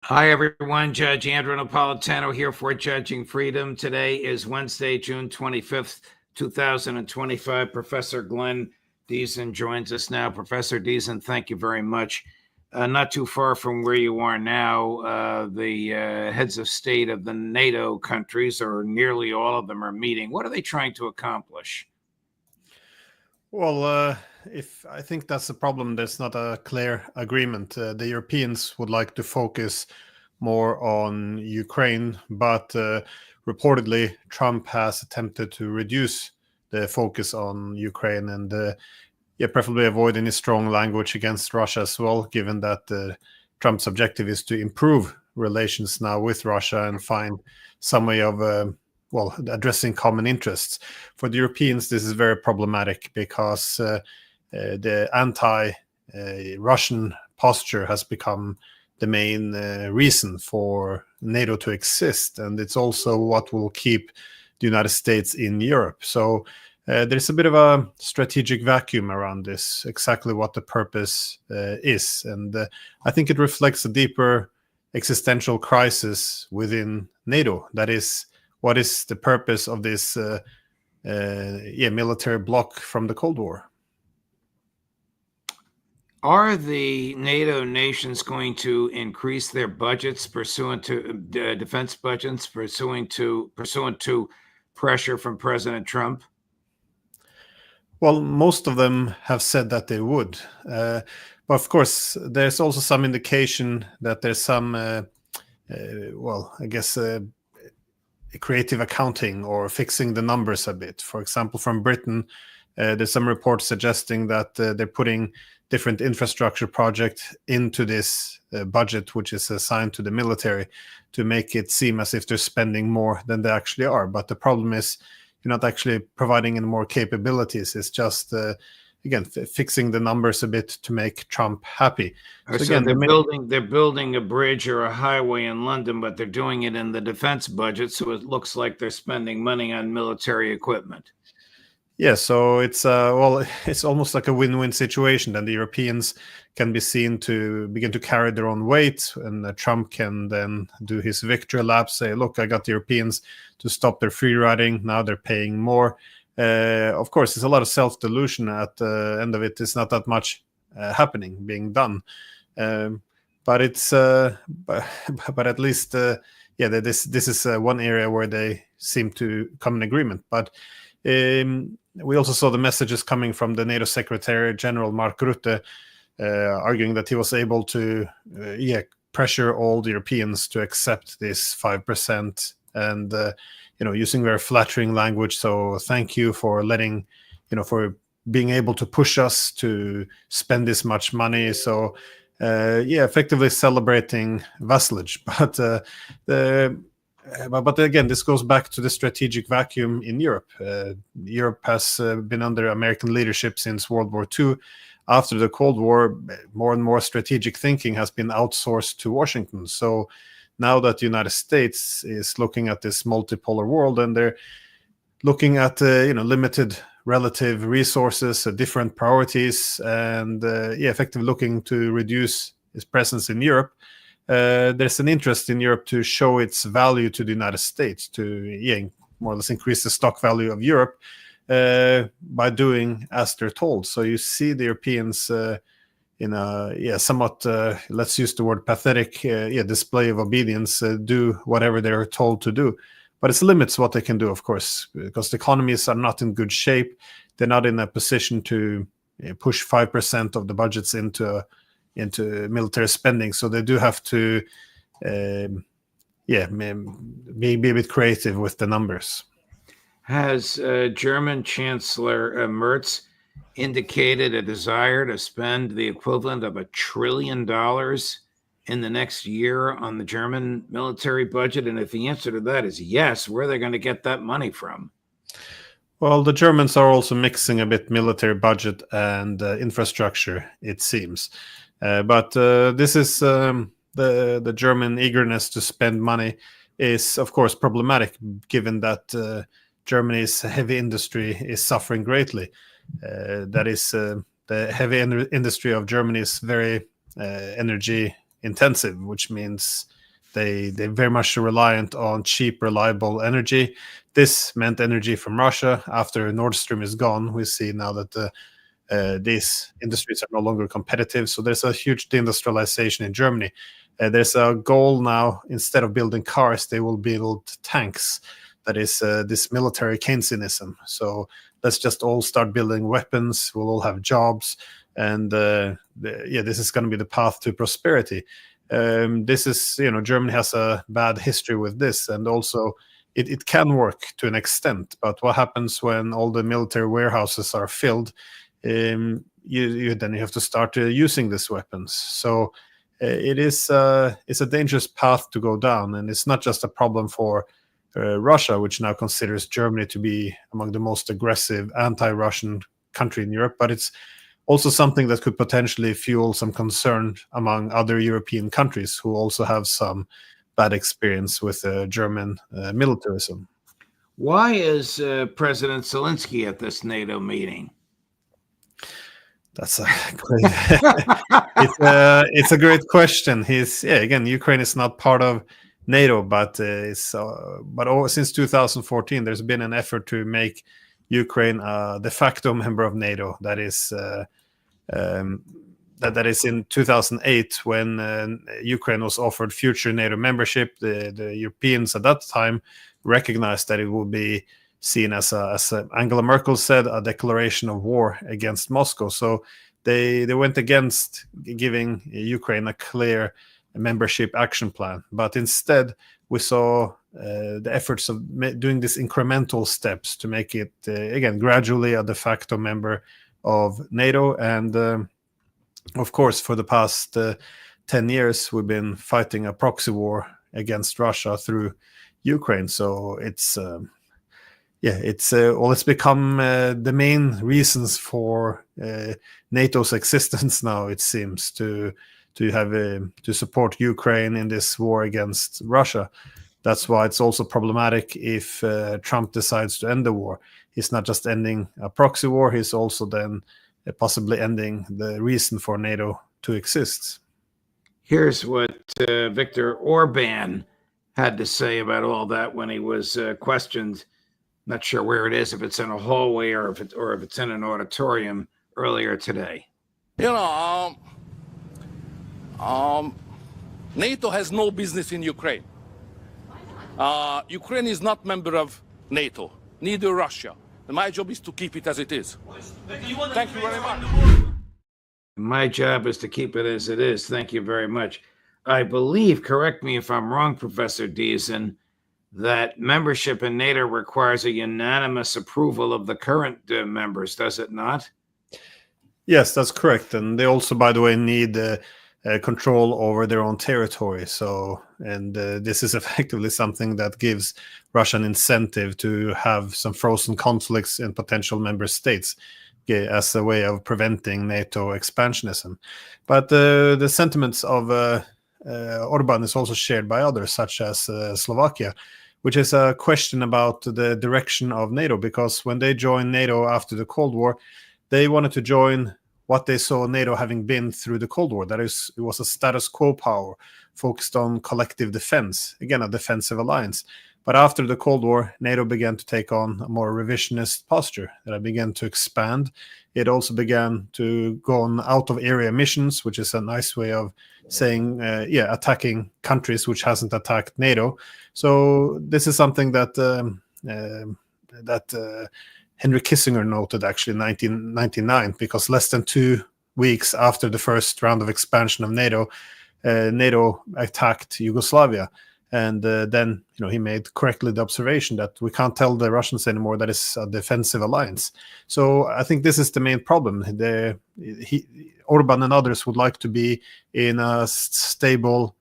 Hi, everyone. Judge Andrew Napolitano here for Judging Freedom. Today is Wednesday, June 25th, 2025. Professor Glenn Diesen joins us now. Professor Diesen, thank you very much. Not too far from where you are now, the heads of state of the NATO countries, or nearly all of them, are meeting. What are they trying to accomplish? Well, if I think that's the problem, there's not a clear agreement. The Europeans would like to focus more on Ukraine, but reportedly Trump has attempted to reduce the focus on Ukraine and preferably avoid any strong language against Russia as well, given that Trump's objective is to improve relations now with Russia and find some way of addressing common interests. For the Europeans, this is very problematic because the anti-Russian posture has become the main reason for NATO to exist, and it's also what will keep the United States in Europe. So there's a bit of a strategic vacuum around this, exactly what the purpose is. And I think it reflects a deeper existential crisis within NATO. That is, what is the purpose of this military bloc from the Cold War? Are the NATO nations going to increase their budgets pursuant to defense budgets, pursuant to pressure from President Trump? Well, most of them have said that they would. But of course, there's also some indication that there's some, creative accounting or fixing the numbers a bit. For example, from Britain, there's some reports suggesting that they're putting different infrastructure projects into this budget, which is assigned to the military, to make it seem as if they're spending more than they actually are. But the problem is you're not actually providing any more capabilities. It's just, fixing the numbers a bit to make Trump happy. So again, they're building a bridge or a highway in London, but they're doing it in the defense budget, so it looks like they're spending money on military equipment. Yeah, so it's it's almost like a win-win situation. Then the Europeans can be seen to begin to carry their own weight, and Trump can then do his victory lap, say, "Look, I got the Europeans to stop their free riding. Now they're paying more." Of course, it's a lot of self-delusion. At the end of it, it's not that much being done, but it's but at least this is one area where they seem to come in agreement, but. We also saw the messages coming from the NATO Secretary General Mark Rutte, arguing that he was able to pressure all the Europeans to accept this 5%, and using very flattering language. So thank you for for being able to push us to spend this much money. So effectively celebrating vassalage, but again, this goes back to the strategic vacuum in Europe. Europe has been under American leadership since World War II. After the Cold War, more and more strategic thinking has been outsourced to Washington. So now that the United States is looking at this multipolar world, and they're looking at limited relative resources, different priorities, and effectively looking to reduce its presence in Europe, there's an interest in Europe to show its value to the United States, to more or less increase the stock value of Europe by doing as they're told. So you see the Europeans in a somewhat, let's use the word pathetic, display of obedience, do whatever they're told to do. But it's limits what they can do, of course, because the economies are not in good shape. They're not in a position to push 5% of the budgets into military spending, so they do have to be a bit creative with the numbers. Has German Chancellor Merz indicated a desire to spend the equivalent of $1 trillion in the next year on the German military budget? And if the answer to that is yes, where are they going to get that money from? Well, the Germans are also mixing a bit military budget and infrastructure, it seems. But this is the German eagerness to spend money is, of course, problematic, given that Germany's heavy industry is suffering greatly. That is, the heavy industry of Germany is very energy intensive, which means They're very much reliant on cheap, reliable energy. This meant energy from Russia. After Nord Stream is gone, we see now that these industries are no longer competitive. So there's a huge deindustrialization in Germany. There's a goal now, instead of building cars, they will build tanks. That is this military Keynesianism. So let's just all start building weapons. We'll all have jobs. And this is going to be the path to prosperity. This is, Germany has a bad history with this. And also, it can work to an extent. But what happens when all the military warehouses are filled? Then you have to start using these weapons. So it's a dangerous path to go down, and it's not just a problem for Russia, which now considers Germany to be among the most aggressive anti-Russian country in Europe, but it's also something that could potentially fuel some concern among other European countries who also have some bad experience with German militarism. Why is President Zelensky at this NATO meeting? That's a great. It's a great question. Again, Ukraine is not part of NATO, but since 2014, there's been an effort to make Ukraine a de facto member of NATO. That is in 2008 when Ukraine was offered future NATO membership. The Europeans at that time recognized that it would be seen as Angela Merkel said, a declaration of war against Moscow. So they went against giving Ukraine a clear membership action plan. But instead, we saw the efforts of doing these incremental steps to make it, again, gradually a de facto member of NATO. And of course, for the past 10 years, we've been fighting a proxy war against Russia through Ukraine. So it's become the main reasons for NATO's existence now. It seems to support Ukraine in this war against Russia. That's why it's also problematic if Trump decides to end the war. He's not just ending a proxy war; he's also then possibly ending the reason for NATO to exist. Here's what Viktor Orban had to say about all that when he was questioned. Not sure where it is, if it's in a hallway or if it's in an auditorium earlier today. NATO has no business in Ukraine. Ukraine is not member of NATO, neither Russia. And my job is to keep it as it is. Thank you very much. My job is to keep it as it is. Thank you very much. I believe, correct me if I'm wrong, Professor Diesen, that membership in NATO requires a unanimous approval of the current members, does it not? Yes, that's correct. And they also, by the way, need control over their own territory. This is effectively something that gives Russia an incentive to have some frozen conflicts in potential member states as a way of preventing NATO expansionism. But the sentiments of Orban is also shared by others, such as Slovakia, which is a question about the direction of NATO, because when they joined NATO after the Cold War, they wanted to join what they saw NATO having been through the Cold War. That is, it was a status quo power focused on collective defense, again, a defensive alliance. But after the Cold War, NATO began to take on a more revisionist posture, that it began to expand. It also began to go on out-of-area missions, which is a nice way of saying, attacking countries which hasn't attacked NATO. So this is something that Henry Kissinger noted actually in 1999, because less than 2 weeks after the first round of expansion of NATO, NATO attacked Yugoslavia. And then, he made correctly the observation that we can't tell the Russians anymore that it's a defensive alliance. So I think this is the main problem. Orban and others would like to be in a stable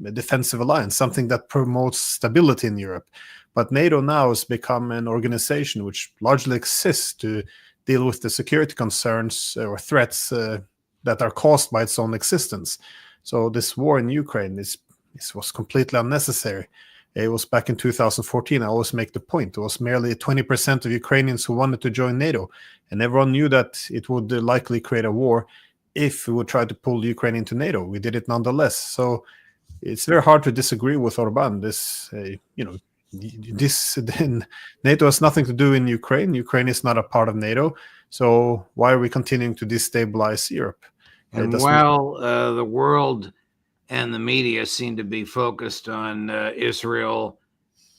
defensive alliance, something that promotes stability in Europe. But NATO now has become an organization which largely exists to deal with the security concerns or threats that are caused by its own existence. So this war in Ukraine this was completely unnecessary. It was back in 2014. I always make the point. It was merely 20% of Ukrainians who wanted to join NATO. And everyone knew that it would likely create a war if we would try to pull Ukraine into NATO. We did it nonetheless. So it's very hard to disagree with Orban. Then NATO has nothing to do in Ukraine. Ukraine is not a part of NATO. So why are we continuing to destabilize Europe? And while the world and the media seem to be focused on Israel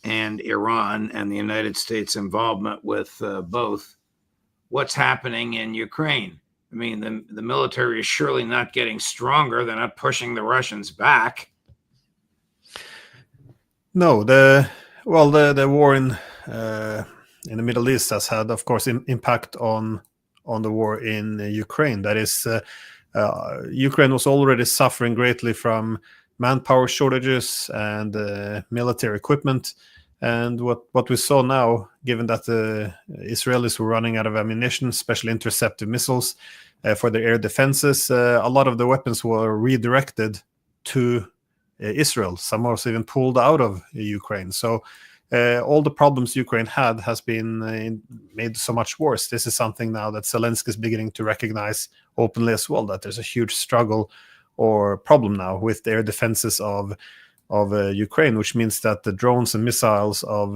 and Iran and the United States involvement with both, what's happening in Ukraine? I mean, the military is surely not getting stronger. They're not pushing the Russians back. No, the war in the Middle East has had, of course, impact on the war in Ukraine. That is, Ukraine was already suffering greatly from manpower shortages and military equipment. And what we saw now, given that the Israelis were running out of ammunition, especially interceptive missiles for their air defenses, a lot of the weapons were redirected to Israel. Some was even pulled out of Ukraine. So all the problems Ukraine had has been made so much worse. This is something now that Zelensky is beginning to recognize openly as well, that there's a huge struggle or problem now with the air defenses of Ukraine, which means that the drones and missiles of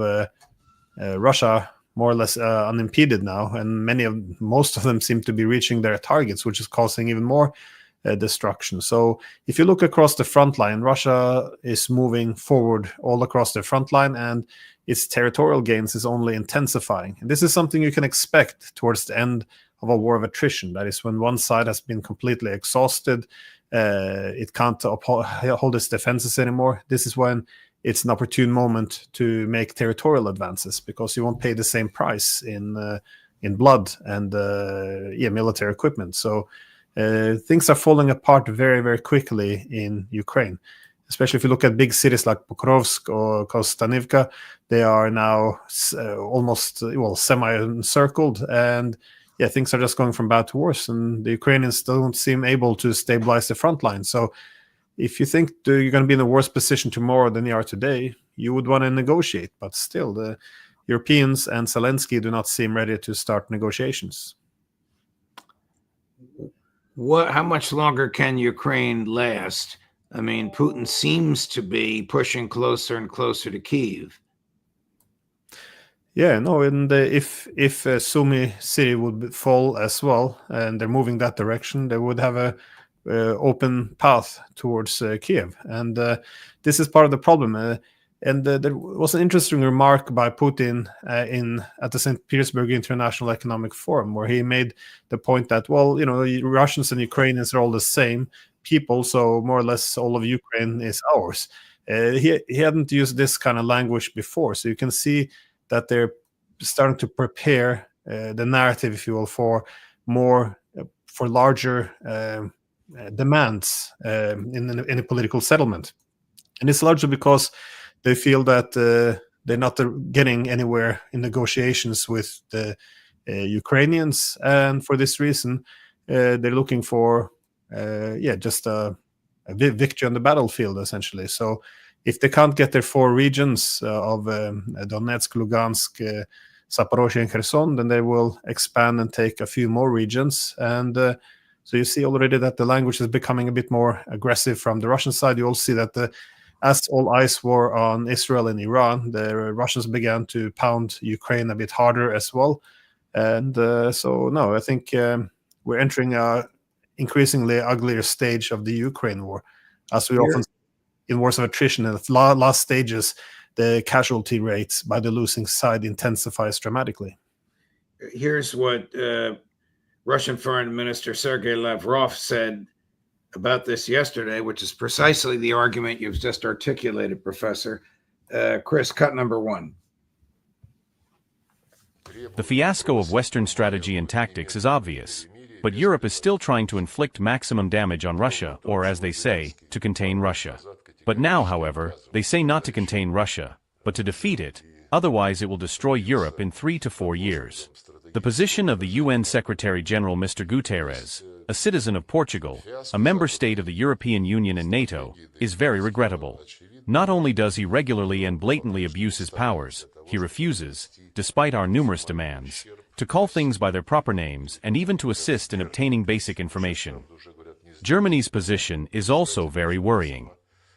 Russia more or less unimpeded now, and most of them seem to be reaching their targets, which is causing even more destruction. So if you look across the front line, Russia is moving forward all across the front line, and its territorial gains is only intensifying. And this is something you can expect towards the end of a war of attrition. That is when one side has been completely exhausted, it can't hold its defenses anymore. This is when it's an opportune moment to make territorial advances, because you won't pay the same price in blood and military equipment. So things are falling apart very, very quickly in Ukraine, especially if you look at big cities like Pokrovsk or Kostanivka. They are now almost semi-encircled, and things are just going from bad to worse, and the Ukrainians don't seem able to stabilize the front line. So if you think you're going to be in a worse position tomorrow than you are today, you would want to negotiate. But still, the Europeans and Zelensky do not seem ready to start negotiations. How much longer can Ukraine last? I mean, Putin seems to be pushing closer and closer to Kyiv. Yeah, no, and if Sumy city would fall as well, and they're moving that direction, they would have a open path towards Kiev, and this is part of the problem. And there was an interesting remark by Putin at the St. Petersburg International Economic Forum, where he made the point that, Russians and Ukrainians are all the same people, so more or less all of Ukraine is ours. He hadn't used this kind of language before, so you can see that they're starting to prepare the narrative, if you will, for larger demands in a political settlement. And it's largely because they feel that they're not getting anywhere in negotiations with the Ukrainians, and for this reason, they're looking for just a victory on the battlefield, essentially. So if they can't get their 4 regions of Donetsk, Lugansk, Zaporozhye, and Kherson, then they will expand and take a few more regions. And so you see already that the language is becoming a bit more aggressive from the Russian side. You also see that as all eyes were on Israel and Iran, the Russians began to pound Ukraine a bit harder as well. And I think we're entering a increasingly uglier stage of the Ukraine war, as we often in wars of attrition. In the last stages, the casualty rates by the losing side intensifies dramatically. Here's what Russian Foreign Minister Sergei Lavrov said about this yesterday, which is precisely the argument you've just articulated, Professor. Chris, cut number 1. The fiasco of Western strategy and tactics is obvious, but Europe is still trying to inflict maximum damage on Russia, or as they say, to contain Russia. But now, however, they say not to contain Russia, but to defeat it, otherwise it will destroy Europe in 3 to 4 years. The position of the UN Secretary-General Mr. Guterres, a citizen of Portugal, a member state of the European Union and NATO, is very regrettable. Not only does he regularly and blatantly abuse his powers, he refuses, despite our numerous demands, to call things by their proper names and even to assist in obtaining basic information. Germany's position is also very worrying.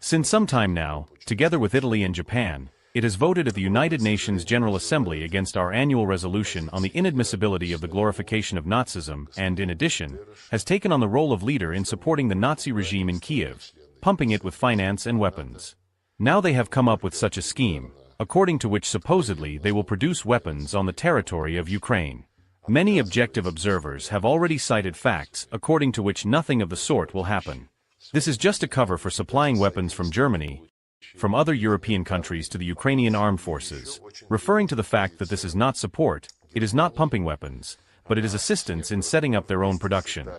Since some time now, together with Italy and Japan, it has voted at the United Nations General Assembly against our annual resolution on the inadmissibility of the glorification of Nazism and, in addition, has taken on the role of leader in supporting the Nazi regime in Kiev, pumping it with finance and weapons. Now they have come up with such a scheme, according to which supposedly they will produce weapons on the territory of Ukraine. Many objective observers have already cited facts according to which nothing of the sort will happen. This is just a cover for supplying weapons from Germany, from other European countries to the Ukrainian armed forces, referring to the fact that this is not support, it is not pumping weapons, but it is assistance in setting up their own production.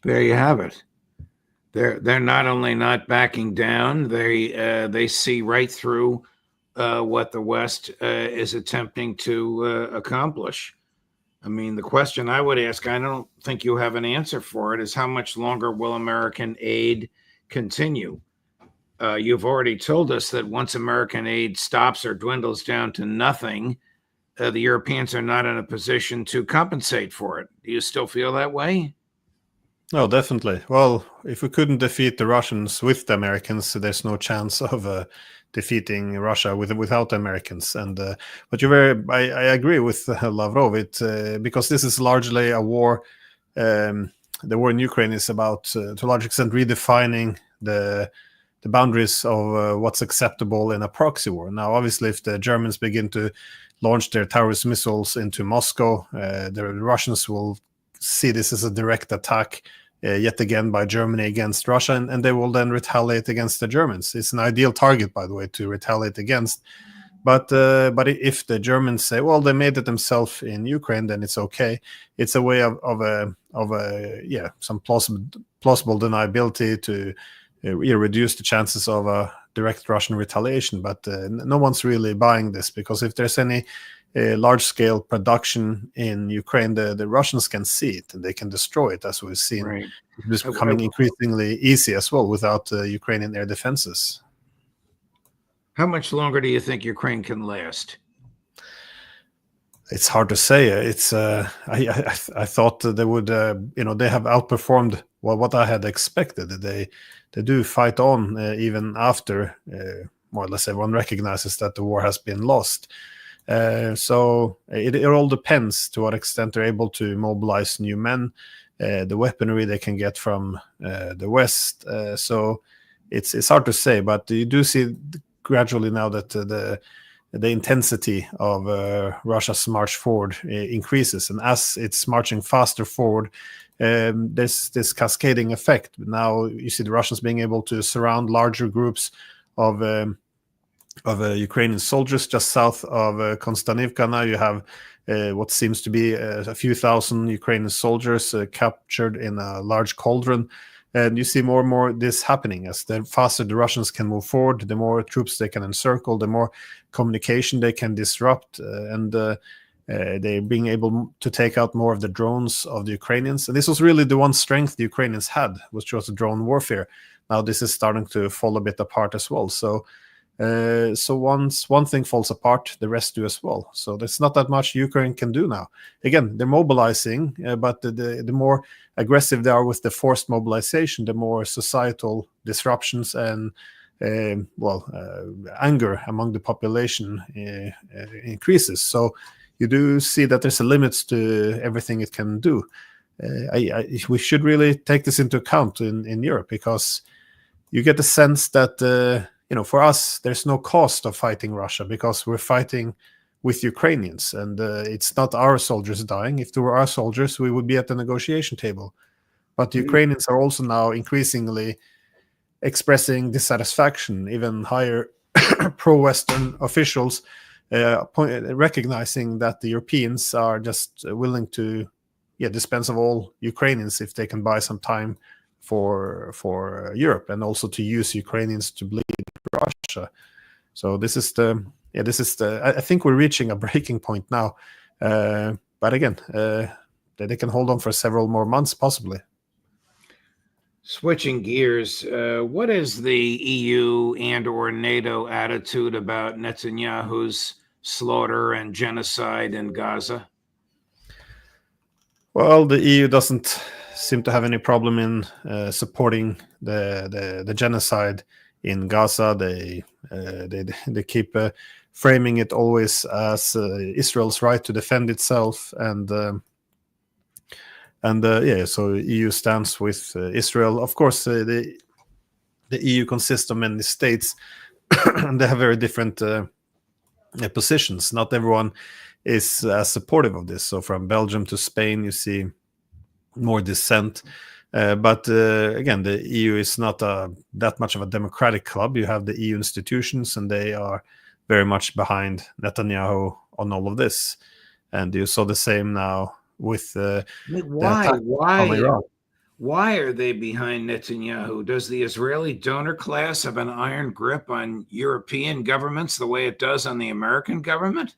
There you have it. They're not only not backing down, they see right through what the West is attempting to accomplish. I mean, the question I would ask, I don't think you have an answer for it, is how much longer will American aid continue? You've already told us that once American aid stops or dwindles down to nothing, the Europeans are not in a position to compensate for it. Do you still feel that way? No, definitely. Well, if we couldn't defeat the Russians with the Americans, there's no chance of defeating Russia without the Americans. And but I agree with Lavrov. Because this is largely a war. The war in Ukraine is about, to a large extent, redefining the boundaries of what's acceptable in a proxy war. Now, obviously, if the Germans begin to launch their terrorist missiles into Moscow, the Russians will see this as a direct attack yet again by Germany against Russia, and they will then retaliate against the Germans. It's an ideal target, by the way, to retaliate against. But if the Germans say, well, they made it themselves in Ukraine, then it's okay. It's a way of some plausible deniability to reduce the chances of a direct Russian retaliation. But no one's really buying this, because if there's any large-scale production in Ukraine, the Russians can see it and they can destroy it, as we've seen. Right. It's becoming increasingly easy as well without Ukrainian air defenses. How much longer do you think Ukraine can last? It's hard to say. I thought they would. They have outperformed what I had expected. They do fight on even after more or less everyone recognizes that the war has been lost. So it all depends to what extent they're able to mobilize new men, the weaponry they can get from the West. So it's hard to say, but you do see gradually now that the intensity of Russia's march forward increases, and as it's marching faster forward, there's this cascading effect. Now you see the Russians being able to surround larger groups of Ukrainian soldiers just south of Konstanivka. Now you have what seems to be a few thousand Ukrainian soldiers captured in a large cauldron. And you see more and more this happening. As the faster the Russians can move forward, the more troops they can encircle, the more communication they can disrupt, and they're being able to take out more of the drones of the Ukrainians. And this was really the one strength the Ukrainians had, which was the drone warfare. Now this is starting to fall a bit apart as well. So once one thing falls apart, the rest do as well. So there's not that much Ukraine can do now. Again, they're mobilizing, but the more aggressive they are with the forced mobilization, the more societal disruptions and anger among the population increases. So you do see that there's a limit to everything it can do. We should really take this into account in Europe, because you get the sense that for us, there's no cost of fighting Russia, because we're fighting with Ukrainians, and it's not our soldiers dying. If there were our soldiers, we would be at the negotiation table. But the Ukrainians are also now increasingly expressing dissatisfaction, even higher pro-Western officials recognizing that the Europeans are just willing to dispense of all Ukrainians if they can buy some time for Europe, and also to use Ukrainians to bleed Russia. So I think we're reaching a breaking point now. But again, they can hold on for several more months, possibly. Switching gears, what is the EU and/or NATO attitude about Netanyahu's slaughter and genocide in Gaza? Well, the EU doesn't seem to have any problem in supporting the genocide in Gaza. They keep framing it always as Israel's right to defend itself, and so EU stands with Israel. Of course, the EU consists of many states, and they have very different positions. Not everyone is as supportive of this. So from Belgium to Spain, you see more dissent. But again, the EU is not that much of a democratic club. You have the EU institutions, and they are very much behind Netanyahu on all of this. And you saw the same now with why are they behind Netanyahu? Does the Israeli donor class have an iron grip on European governments the way it does on the American government?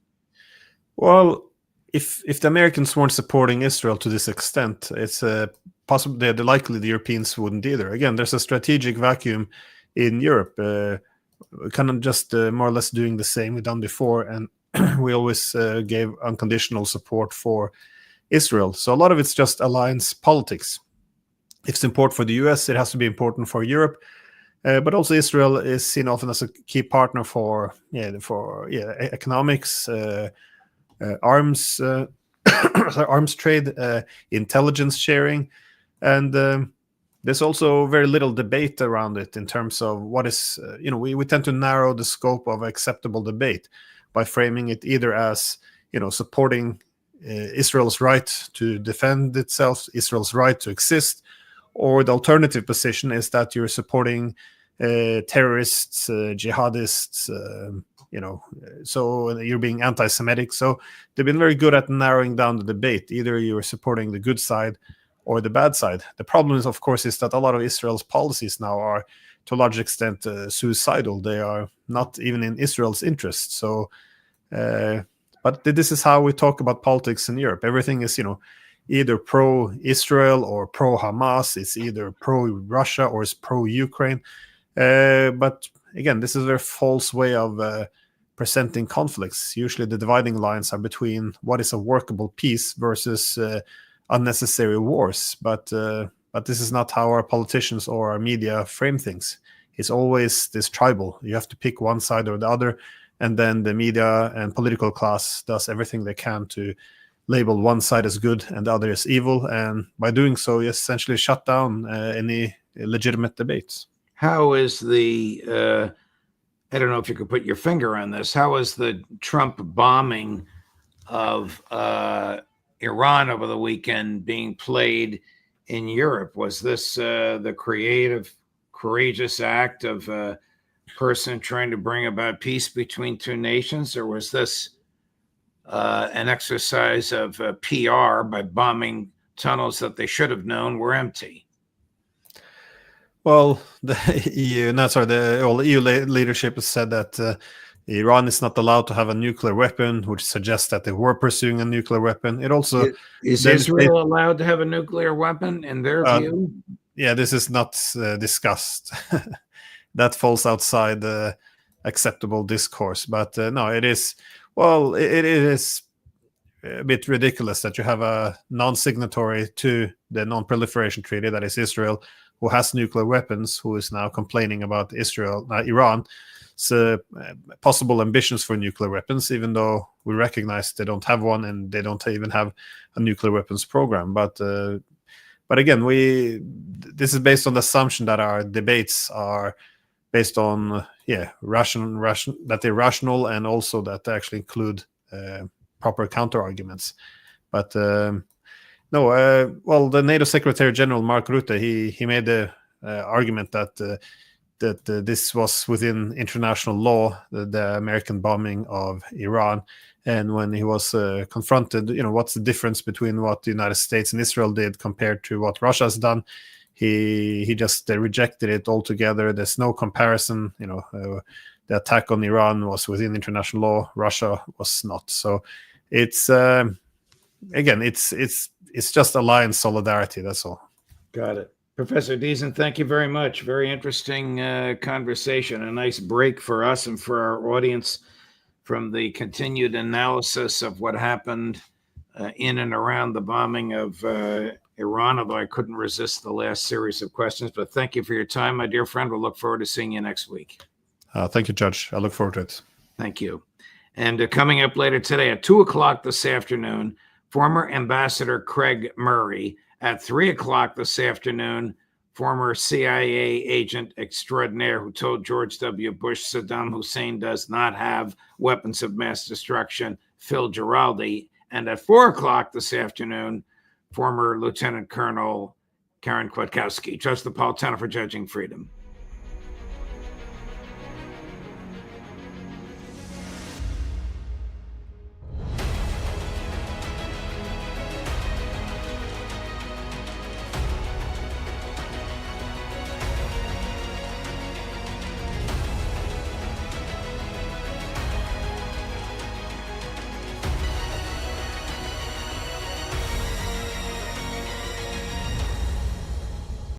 Well, if the Americans weren't supporting Israel to this extent, it's possible they're likely the Europeans wouldn't either. Again, there's a strategic vacuum in Europe, kind of just more or less doing the same we've done before, and we always gave unconditional support for Israel. So a lot of it's just alliance politics. If it's important for the US, it has to be important for Europe. But also Israel is seen often as a key partner for economics, arms arms trade, intelligence sharing, and there's also very little debate around it in terms of what is we tend to narrow the scope of acceptable debate by framing it either as supporting Israel's right to defend itself, Israel's right to exist, or the alternative position is that you're supporting terrorists, jihadists, so you're being anti-Semitic. So they've been very good at narrowing down the debate. Either you're supporting the good side or the bad side. The problem is, of course, is that a lot of Israel's policies now are, to a large extent, suicidal. They are not even in Israel's interest. So, but this is how we talk about politics in Europe. Everything is, either pro-Israel or pro-Hamas. It's either pro-Russia or it's pro-Ukraine. But again, this is a very false way of presenting conflicts. Usually the dividing lines are between what is a workable peace versus unnecessary wars. But this is not how our politicians or our media frame things. It's always this tribal. You have to pick one side or the other, and then the media and political class does everything they can to label one side as good and the other as evil. And by doing so, you essentially shut down any legitimate debates. How is the, I don't know if you could put your finger on this, how is the Trump bombing of Iran over the weekend being played in Europe? Was this the courageous act of a person trying to bring about peace between two nations, or was this an exercise of PR by bombing tunnels that they should have known were empty? Well, the EU leadership has said that Iran is not allowed to have a nuclear weapon, which suggests that they were pursuing a nuclear weapon. It also is Israel allowed to have a nuclear weapon in their view? Yeah, this is not discussed. That falls outside the acceptable discourse. But no, it is. Well, it is a bit ridiculous that you have a non-signatory to the non-proliferation treaty, that is Israel, who has nuclear weapons, who is now complaining about Iran's possible ambitions for nuclear weapons, even though we recognize they don't have one and they don't even have a nuclear weapons program. But again, this is based on the assumption that our debates are based on that they're rational, and also that they actually include proper counter arguments. But well, the NATO Secretary General Mark Rutte, he made the argument that this was within international law, the American bombing of Iran. And when he was confronted, what's the difference between what the United States and Israel did compared to what Russia has done, he just rejected it altogether. There's no comparison. The attack on Iran was within international law. Russia was not. So it's again, it's just alliance solidarity. That's all. Got it. Professor Diesen, thank you very much. Very interesting conversation. A nice break for us and for our audience from the continued analysis of what happened in and around the bombing of Iran, although I couldn't resist the last series of questions. But thank you for your time, my dear friend. We'll look forward to seeing you next week. Thank you, Judge. I look forward to it. Thank you. And coming up later today at 2 o'clock this afternoon, former Ambassador Craig Murray. At 3 o'clock this afternoon, former CIA agent extraordinaire who told George W. Bush Saddam Hussein does not have weapons of mass destruction, Phil Giraldi. And at 4 o'clock this afternoon, former Lieutenant Colonel Karen Kwiatkowski. Judge Napolitano for Judging Freedom.